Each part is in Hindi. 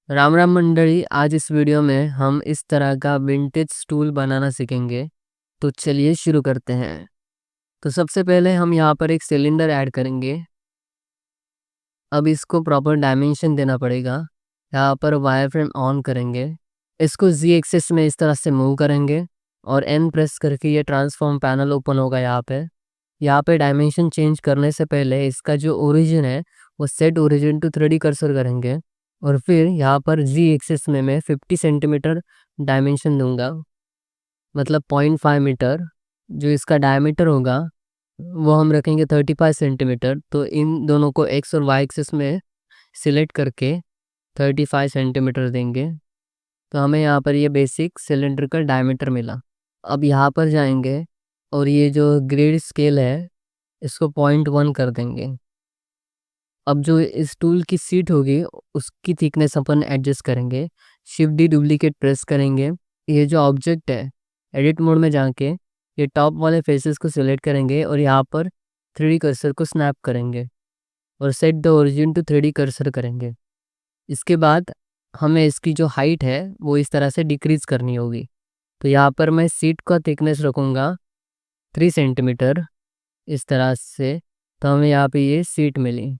राम राम मंडली। आज इस वीडियो में हम इस तरह का विंटेज स्टूल बनाना सीखेंगे। तो चलिए शुरू करते हैं। तो सबसे पहले हम यहाँ पर एक सिलेंडर ऐड करेंगे। अब इसको प्रॉपर डायमेंशन देना पड़ेगा। यहाँ पर वायर फ्रेम ऑन करेंगे, इसको जी एक्सिस में इस तरह से मूव करेंगे और एन प्रेस करके ये ट्रांसफॉर्म पैनल ओपन होगा। यहाँ पे डायमेंशन चेंज करने से पहले इसका जो ओरिजिन है वो set origin to 3D cursor करेंगे और फिर यहाँ पर जी एक्सिस में मैं 50 सेंटीमीटर डायमेंशन दूंगा, मतलब 0.5 मीटर। जो इसका डायमीटर होगा वो हम रखेंगे 35 सेंटीमीटर। तो इन दोनों को एक्स और वाई एक्सिस में सिलेक्ट करके 35 सेंटीमीटर देंगे। तो हमें यहाँ पर ये बेसिक सिलेंडर का डायमीटर मिला। अब यहाँ पर जाएंगे और ये जो ग्रेड स्केल है इसको 0.1 कर देंगे। अब जो इस टूल की सीट होगी उसकी थिकनेस अपन एडजस्ट करेंगे। शिफ्ट डी डुप्लीकेट प्रेस करेंगे। ये जो ऑब्जेक्ट है एडिट मोड में जाके ये टॉप वाले फेसेस को सिलेक्ट करेंगे और यहाँ पर 3D कर्सर को स्नैप करेंगे और set the origin to 3D cursor करेंगे। इसके बाद हमें इसकी जो हाइट है वो इस तरह से डिक्रीज करनी होगी। तो यहाँ पर मैं सीट का थिकनेस रखूँगा 3 सेंटीमीटर इस तरह से। तो हमें यहाँ पे ये सीट मिली।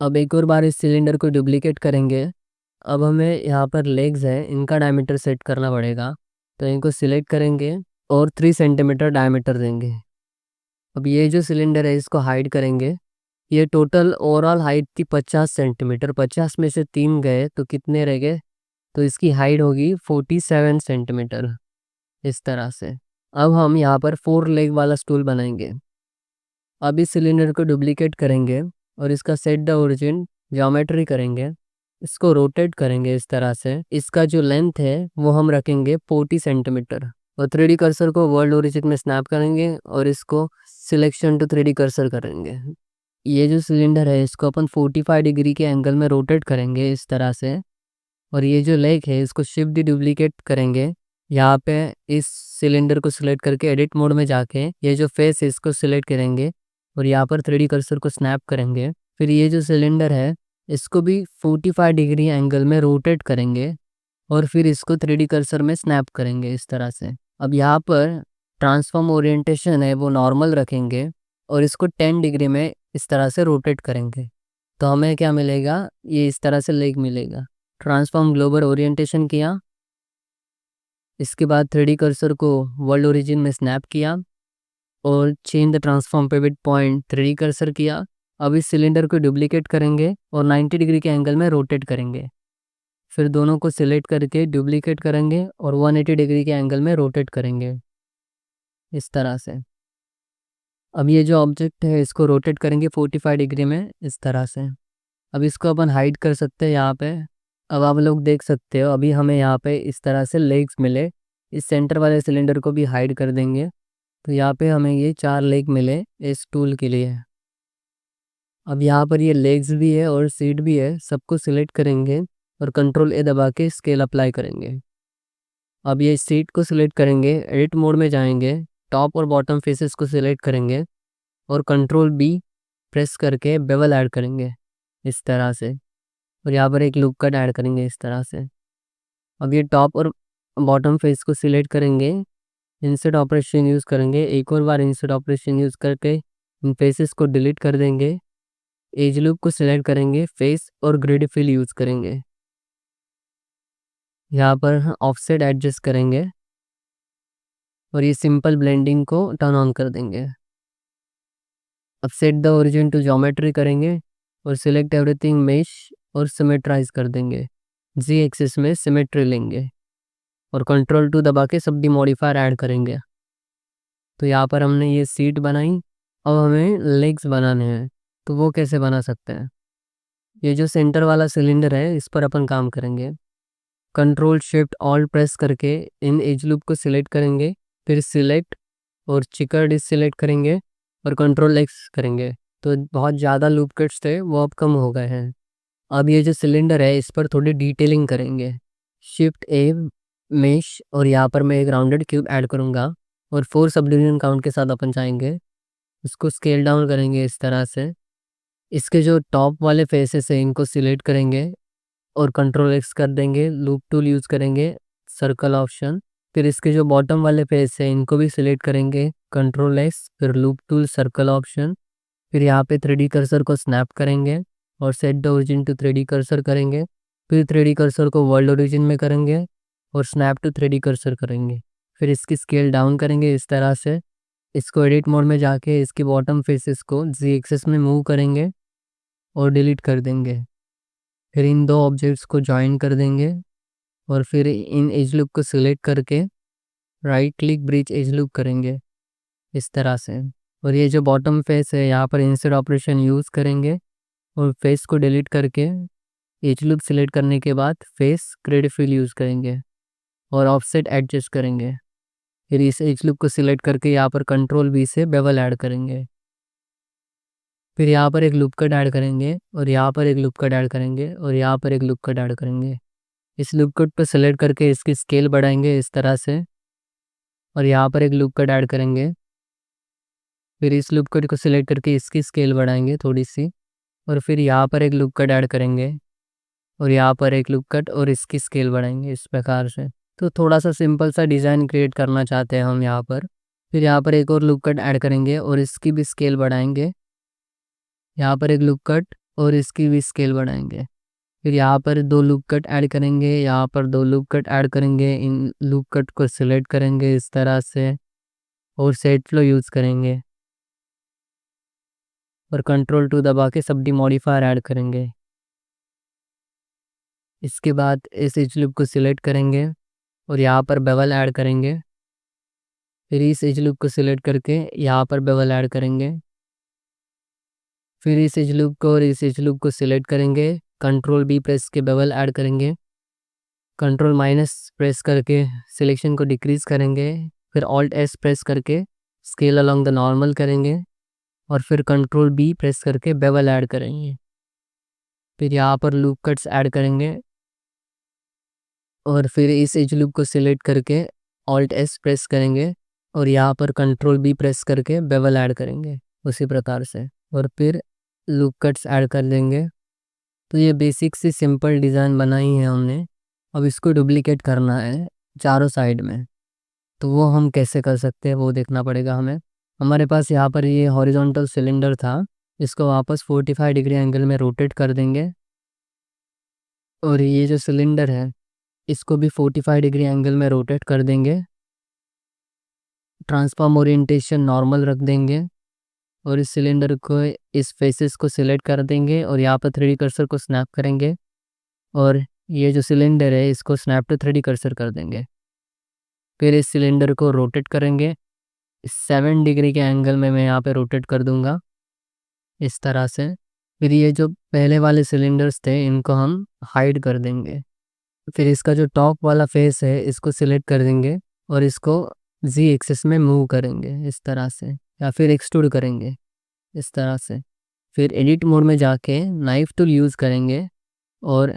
अब एक और बार इस सिलेंडर को डुप्लीकेट करेंगे। अब हमें यहाँ पर लेग्स है, इनका डायमीटर सेट करना पड़ेगा। तो इनको सिलेक्ट करेंगे और 3 सेंटीमीटर डायमीटर देंगे। अब ये जो सिलेंडर है इसको हाइड करेंगे। ये टोटल ओवरऑल हाइट थी 50 सेंटीमीटर, 50 में से 3 गए तो कितने रह गए? तो इसकी हाइट होगी 47 सेंटीमीटर इस तरह से। अब हम यहाँ पर 4 लेग वाला स्टूल बनाएंगे। अब इस सिलेंडर को डुप्लीकेट करेंगे और इसका सेट द ओरिजिन ज्योमेट्री करेंगे। इसको रोटेट करेंगे इस तरह से। इसका जो लेंथ है वो हम रखेंगे 40 सेंटीमीटर और 3D कर्सर को वर्ल्ड ओरिजिन में स्नैप करेंगे और इसको सिलेक्शन टू 3D कर्सर करेंगे। ये जो सिलेंडर है इसको अपन 45 डिग्री के एंगल में रोटेट करेंगे इस तरह से। और ये जो लेग है इसको शिफ्ट डी डुप्लीकेट करेंगे। यहाँ पे इस सिलेंडर को सिलेक्ट करके एडिट मोड में जाके ये जो फेस है इसको सिलेक्ट करेंगे और यहाँ पर 3D कर्सर को स्नैप करेंगे। फिर ये जो सिलेंडर है इसको भी 45 डिग्री एंगल में रोटेट करेंगे और फिर इसको 3D कर्सर में स्नैप करेंगे इस तरह से। अब यहाँ पर ट्रांसफॉर्म ओरिएंटेशन है वो नॉर्मल रखेंगे और इसको 10 डिग्री में इस तरह से रोटेट करेंगे। तो हमें क्या मिलेगा? ये इस तरह से लेग मिलेगा। ट्रांसफॉर्म ग्लोबल ओरिएंटेशन किया, इसके बाद 3D कर्सर को वर्ल्ड ओरिजिन में स्नैप किया और change the transform pivot point 3D cursor किया। अब इस सिलेंडर को डुप्लीकेट करेंगे और 90 डिग्री के एंगल में रोटेट करेंगे। फिर दोनों को सिलेक्ट करके डुप्लीकेट करेंगे और 180 डिग्री के एंगल में रोटेट करेंगे इस तरह से। अब ये जो ऑब्जेक्ट है इसको रोटेट करेंगे 45 डिग्री में इस तरह से। अब इसको अपन हाइड कर सकते हैं यहाँ पे। अब आप लोग देख सकते हो अभी हमें यहाँ पे इस तरह से लेग्स मिले। इस सेंटर वाले सिलेंडर को भी हाइड कर देंगे तो यहाँ पे हमें ये 4 लेग मिले इस टूल के लिए। अब यहाँ पर ये लेग्स भी है और सीट भी है, सबको सिलेक्ट करेंगे और कंट्रोल ए दबा के स्केल अप्लाई करेंगे। अब ये सीट को सिलेक्ट करेंगे, एडिट मोड में जाएंगे, टॉप और बॉटम फेसेस को सिलेक्ट करेंगे और कंट्रोल बी प्रेस करके बेवल ऐड करेंगे इस तरह से। और यहाँ पर एक लूप कट ऐड करेंगे इस तरह से। अब ये टॉप और बॉटम फेस को सिलेक्ट करेंगे, इंसर्ट ऑपरेशन यूज़ करेंगे, एक और बार इंसर्ट ऑपरेशन यूज़ करके इन फेसेस को डिलीट कर देंगे। एज लूप को सिलेक्ट करेंगे, फेस और ग्रिड फिल यूज़ करेंगे। यहाँ पर ऑफसेट एडजस्ट करेंगे और ये सिंपल ब्लेंडिंग को टर्न ऑन कर देंगे। अब set the origin to geometry करेंगे और सिलेक्ट एवरीथिंग मेश और सिमेट्राइज कर देंगे। जी एक्सिस में सिमेट्री लेंगे और कंट्रोल 2 दबा के सब डी मॉडिफायर ऐड करेंगे। तो यहाँ पर हमने ये सीट बनाई। अब हमें लेग्स बनाने हैं, तो वो कैसे बना सकते हैं? ये जो सेंटर वाला सिलेंडर है इस पर अपन काम करेंगे। कंट्रोल शिफ्ट ऑल प्रेस करके इन एज लूप को सिलेक्ट करेंगे, फिर सिलेक्ट और चिकर डिस सिलेक्ट करेंगे और कंट्रोल एक्स करेंगे। तो बहुत ज़्यादा लूप कट्स थे वो अब कम हो गए हैं। अब ये जो सिलेंडर है इस पर थोड़ी डिटेलिंग करेंगे। शिफ्ट ए मेश और यहाँ पर मैं एक राउंडेड क्यूब ऐड करूँगा और 4 सब डिवीजन काउंट के साथ अपन जाएंगे। इसको स्केल डाउन करेंगे इस तरह से। इसके जो टॉप वाले फेसेस हैं इनको सिलेक्ट करेंगे और कंट्रोल एक्स कर देंगे, लूप टूल यूज़ करेंगे, सर्कल ऑप्शन। फिर इसके जो बॉटम वाले फेस है इनको भी सिलेक्ट करेंगे, कंट्रोल एक्स, फिर लूप टूल, सर्कल ऑप्शन। फिर यहाँ पे 3D कर्सर को स्नैप करेंगे और set the origin to 3D cursor करेंगे। फिर 3D कर्सर को वर्ल्ड ओरिजिन में करेंगे और स्नैप टू 3D कर्सर करेंगे। फिर इसकी स्केल डाउन करेंगे इस तरह से। इसको एडिट मोड में जाके इसकी बॉटम फेसेस को जी एक्सेस में मूव करेंगे और डिलीट कर देंगे। फिर इन दो ऑब्जेक्ट्स को ज्वाइन कर देंगे और फिर इन एज लूप को सिलेक्ट करके right click bridge as loop करेंगे इस तरह से। और ये जो बॉटम फेस है यहाँ पर इंसर्ट ऑपरेशन यूज़ करेंगे और फेस को डिलीट करके एज लूप सिलेक्ट करने के बाद फेस ग्रिड फिल यूज़ करेंगे और ऑफसेट एडजस्ट करेंगे। फिर इस एज लूप को सिलेक्ट करके यहाँ पर कंट्रोल बी से बेवल ऐड करेंगे। फिर यहाँ पर एक लूप कट ऐड करेंगे और यहाँ पर एक लूप कट ऐड करेंगे और यहाँ पर एक लूप कट ऐड करेंगे। इस लूप कट पर सेलेक्ट करके इसकी स्केल बढ़ाएंगे इस तरह से और यहाँ पर एक लूप कट ऐड करेंगे। फिर इस लूप कट को सिलेक्ट करके इसकी स्केल बढ़ाएंगे थोड़ी सी और फिर यहाँ पर एक लूप कट ऐड करेंगे और यहाँ पर एक लूप कट और इसकी स्केल बढ़ाएंगे इस प्रकार से। तो थोड़ा सा सिंपल सा डिज़ाइन क्रिएट करना चाहते हैं हम यहाँ पर। फिर यहाँ पर एक और लूप कट ऐड करेंगे और इसकी भी स्केल बढ़ाएंगे। यहाँ पर एक लूप कट और इसकी भी स्केल बढ़ाएंगे। फिर यहाँ पर दो लूप कट ऐड करेंगे, यहाँ पर दो लूप कट ऐड करेंगे। इन लूप कट को सिलेक्ट करेंगे इस तरह से और सेट फ्लो यूज़ करेंगे और कंट्रोल 2 दबा के सब डी मॉडिफायर ऐड करेंगे। इसके बाद इस एज लूप को सिलेक्ट करेंगे और यहाँ पर बेवल ऐड करेंगे। फिर इस एज लूप को सिलेक्ट करके यहाँ पर बेवल ऐड करेंगे। फिर इस एज लूप को और इस एज लूप को सिलेक्ट करेंगे, कंट्रोल बी प्रेस के बेवल ऐड करेंगे, कंट्रोल माइनस प्रेस करके सिलेक्शन को डिक्रीज करेंगे, फिर ऑल्ट एस प्रेस करके स्केल अलोंग द नॉर्मल करेंगे और फिर कंट्रोल बी प्रेस करके बेवल ऐड करेंगे। फिर यहाँ पर लूप कट्स ऐड करेंगे और फिर इस एज लूप को सिलेक्ट करके ऑल्ट एस प्रेस करेंगे और यहाँ पर कंट्रोल बी प्रेस करके बेवल ऐड करेंगे उसी प्रकार से और फिर लूप कट्स ऐड कर देंगे। तो ये बेसिक सी सिंपल डिज़ाइन बनाई है हमने। अब इसको डुप्लीकेट करना है चारों साइड में, तो वो हम कैसे कर सकते हैं वो देखना पड़ेगा हमें। हमारे पास यहाँ पर ये हॉरिजॉन्टल सिलेंडर था, इसको वापस 45 डिग्री एंगल में रोटेट कर देंगे और ये जो सिलेंडर है इसको भी 45 डिग्री एंगल में रोटेट कर देंगे। ट्रांसफॉर्म ओरिएंटेशन नॉर्मल रख देंगे और इस सिलेंडर को इस फेसेस को सिलेक्ट कर देंगे और यहाँ पर 3D कर्सर को स्नैप करेंगे और ये जो सिलेंडर है इसको स्नैप टू 3D कर्सर कर देंगे। फिर इस सिलेंडर को रोटेट करेंगे 7 डिग्री के एंगल में मैं यहाँ पे रोटेट कर दूंगा इस तरह से। फिर ये जो पहले वाले सिलेंडर्स थे इनको हम हाइड कर देंगे। फिर इसका जो टॉप वाला फेस है इसको सिलेक्ट कर देंगे और इसको जी एक्सिस में मूव करेंगे इस तरह से या फिर एक्सट्रूड करेंगे इस तरह से। फिर एडिट मोड में जाके नाइफ टूल यूज़ करेंगे और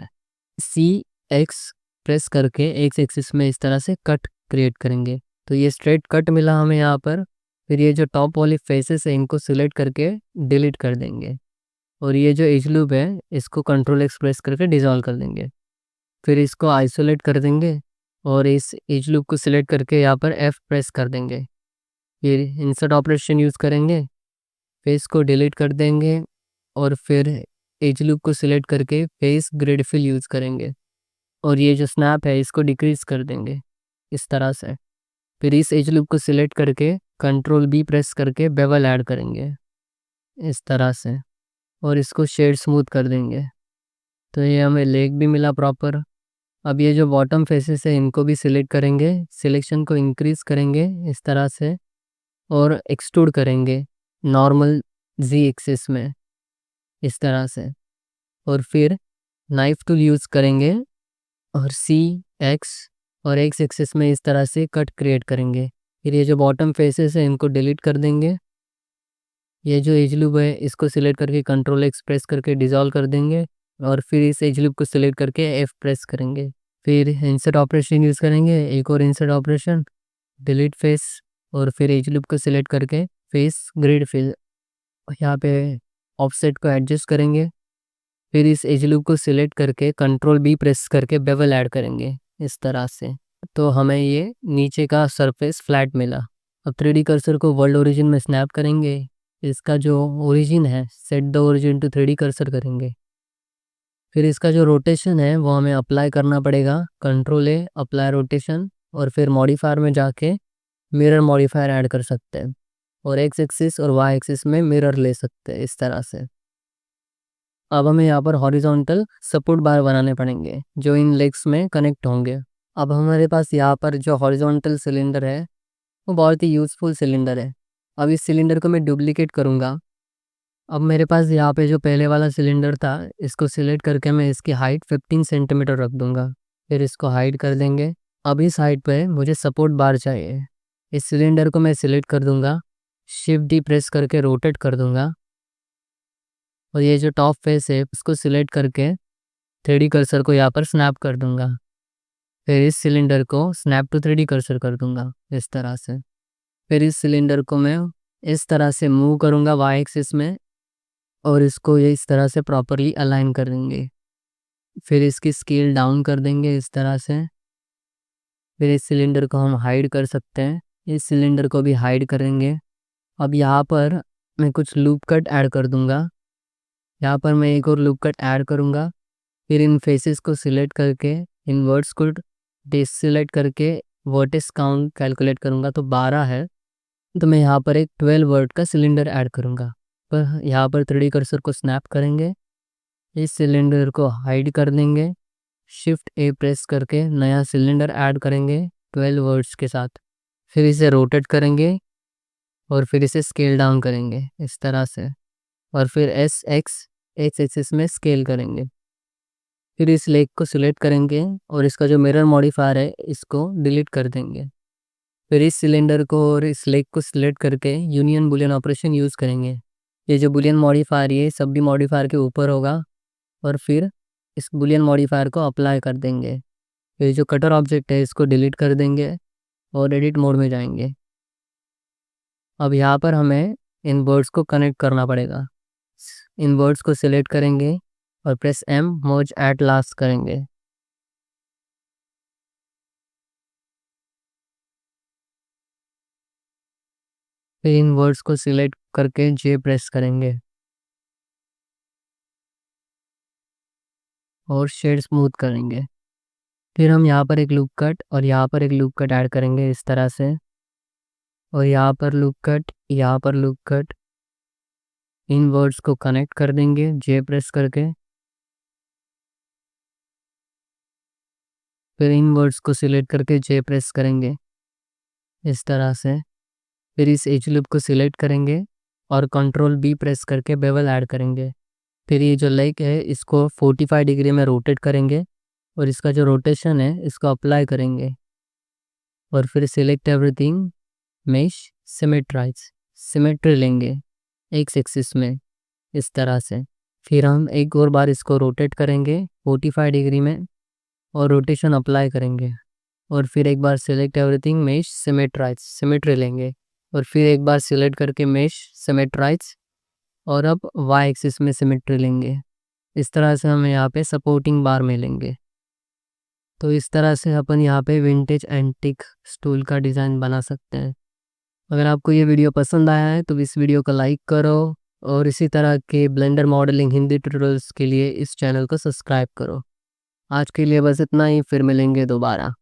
सी एक्स प्रेस करके एक्स एक्सिस में इस तरह से कट क्रिएट करेंगे। तो ये स्ट्रेट कट मिला हमें यहाँ पर। फिर ये जो टॉप वाली फेसेस है इनको सिलेक्ट करके डिलीट कर देंगे और ये जो एज लूप है इसको कंट्रोल एक्स प्रेस करके डिसॉल्व कर देंगे। फिर इसको आइसोलेट कर देंगे और इस एज लूप को सिलेक्ट करके यहाँ पर F प्रेस कर देंगे। फिर इंसर्ट ऑपरेशन यूज़ करेंगे, फेस को डिलीट कर देंगे और फिर एज लूप को सिलेक्ट करके फेस ग्रिड फिल यूज़ करेंगे और ये जो स्नैप है इसको डिक्रीज कर देंगे इस तरह से। फिर इस एज लूप को सिलेक्ट करके कंट्रोल बी प्रेस करके बेवल ऐड करेंगे इस तरह से और इसको शेड स्मूथ कर देंगे। तो ये हमें लेग भी मिला प्रॉपर। अब ये जो बॉटम फेसेस है इनको भी सिलेक्ट करेंगे, सिलेक्शन को इंक्रीज करेंगे इस तरह से और एक्सट्रूड करेंगे नॉर्मल जी एक्सिस में इस तरह से और फिर नाइफ टूल यूज़ करेंगे और सी एक्स और एक्स एक्सिस में इस तरह से कट क्रिएट करेंगे। फिर ये जो बॉटम फेसेस है इनको डिलीट कर देंगे। ये जो एज लूप है इसको सिलेक्ट करके कंट्रोल एक्स प्रेस करके डिसॉल्व कर देंगे और फिर इस एज लूप को सिलेक्ट करके एफ प्रेस करेंगे। फिर इंसर्ट ऑपरेशन यूज़ करेंगे, एक और इंसर्ट ऑपरेशन, डिलीट फेस और फिर एज लूप को सिलेक्ट करके फेस ग्रिड फिल यहाँ पे ऑफसेट को एडजस्ट करेंगे। फिर इस एज लूप को सिलेक्ट करके कंट्रोल बी प्रेस करके बेवल ऐड करेंगे इस तरह से। तो हमें ये नीचे का सरफेस फ्लैट मिला। अब 3D कर्सर को वर्ल्ड ओरिजिन में स्नैप करेंगे। इसका जो ओरिजिन है set the origin to 3D cursor करेंगे। फिर इसका जो रोटेशन है वो हमें अप्लाई करना पड़ेगा, कंट्रोल ए अप्लाई रोटेशन, और फिर मॉडिफायर में जाके मिरर मॉडिफायर ऐड कर सकते हैं और एक्स एक्सिस और वाई एक्सिस में मिरर ले सकते हैं इस तरह से। अब हमें यहाँ पर हॉरिजॉन्टल सपोर्ट बार बनाने पड़ेंगे जो इन लेग्स में कनेक्ट होंगे। अब हमारे पास यहाँ पर जो हॉरिजॉन्टल सिलेंडर है वो बहुत ही यूज़फुल सिलेंडर है। अब इस सिलेंडर को मैं डुप्लीकेट करूँगा। अब मेरे पास यहाँ पे जो पहले वाला सिलेंडर था इसको सिलेक्ट करके मैं इसकी हाइट 15 सेंटीमीटर रख दूँगा। फिर इसको हाइड कर देंगे। अब इस हाइट पे मुझे सपोर्ट बार चाहिए। इस सिलेंडर को मैं सिलेक्ट कर दूँगा, शिफ्ट डी प्रेस करके रोटेट कर दूँगा और ये जो टॉप फेस है उसको सिलेक्ट करके 3D कर्सर को यहाँ पर स्नैप कर दूँगा। फिर इस सिलेंडर को स्नैप टू 3D कर्सर कर दूँगा इस तरह से। फिर इस सिलेंडर को मैं इस तरह से मूव करूँगा वाई एक्सिस में और इसको ये इस तरह से प्रॉपरली अलाइन कर देंगे। फिर इसकी स्केल डाउन कर देंगे इस तरह से। फिर इस सिलेंडर को हम हाइड कर सकते हैं, इस सिलेंडर को भी हाइड करेंगे। अब यहाँ पर मैं कुछ लूप कट ऐड कर दूँगा। यहाँ पर मैं एक और लूप कट ऐड करूँगा। फिर इन फेसेस को सिलेक्ट करके इन वर्ड्स को डिससिलेक्ट करके वर्टेक्स काउंट कैलकुलेट करूँगा तो 12 है। तो मैं यहाँ पर एक 12 वर्ड का सिलेंडर ऐड करूँगा। पर यहाँ पर 3D कर्सर को स्नैप करेंगे, इस सिलेंडर को हाइड कर देंगे, शिफ्ट ए प्रेस करके नया सिलेंडर ऐड करेंगे 12 वर्ड्स के साथ। फिर इसे रोटेट करेंगे और फिर इसे स्केल डाउन करेंगे इस तरह से और फिर एस एक्सिस में स्केल करेंगे। फिर इस लेग को सिलेक्ट करेंगे और इसका जो मिरर मॉडिफायर है इसको डिलीट कर देंगे। फिर इस सिलेंडर को और इस लेग को सिलेक्ट करके यूनियन बुलियन ऑपरेशन यूज़ करेंगे। ये जो बुलियन मॉडिफायर है सब भी मॉडिफायर के ऊपर होगा और फिर इस बुलियन मॉडिफायर को अप्लाई कर देंगे। फिर जो कटर ऑब्जेक्ट है इसको डिलीट कर देंगे और एडिट मोड में जाएंगे। अब यहाँ पर हमें इन वर्ड्स को कनेक्ट करना पड़ेगा। इन वर्ड्स को सिलेक्ट करेंगे और press M merge at last करेंगे। फिर इन वर्ड्स को सिलेक्ट करके जे प्रेस करेंगे और शेड स्मूथ करेंगे। फिर हम यहाँ पर एक लूप कट और यहाँ पर एक लूप कट ऐड करेंगे इस तरह से और यहाँ पर लूप कट, यहाँ पर लूप कट। इन वर्ड्स को कनेक्ट कर देंगे जे प्रेस करके। फिर इन वर्ड्स को सिलेक्ट करके जे प्रेस करेंगे इस तरह से। फिर इस एज लूप को सिलेक्ट करेंगे और कंट्रोल बी प्रेस करके बेवल ऐड करेंगे। फिर ये जो लेग है इसको 45 डिग्री में रोटेट करेंगे और इसका जो रोटेशन है इसको अप्लाई करेंगे और फिर सिलेक्ट एवरीथिंग मेश सिमेट्री लेंगे एक्स एक्सिस में इस तरह से। फिर हम एक और बार इसको रोटेट करेंगे 45 डिग्री में और रोटेशन अप्लाई करेंगे और फिर एक बार सिलेक्ट एवरीथिंग मेश सिमेट्री लेंगे और फिर एक बार सिलेक्ट करके मेश सिमेट्राइज और अब वाई एक्सिस में सिमेट्री लेंगे। इस तरह से हमें यहाँ पे सपोर्टिंग बार मिलेंगे। तो इस तरह से अपन यहाँ पे विंटेज एंटीक स्टूल का डिज़ाइन बना सकते हैं। अगर आपको ये वीडियो पसंद आया है तो इस वीडियो को लाइक करो और इसी तरह के ब्लेंडर मॉडलिंग हिंदी ट्यूटोरियल्स के लिए इस चैनल को सब्सक्राइब करो। आज के लिए बस इतना ही, फिर मिलेंगे दोबारा।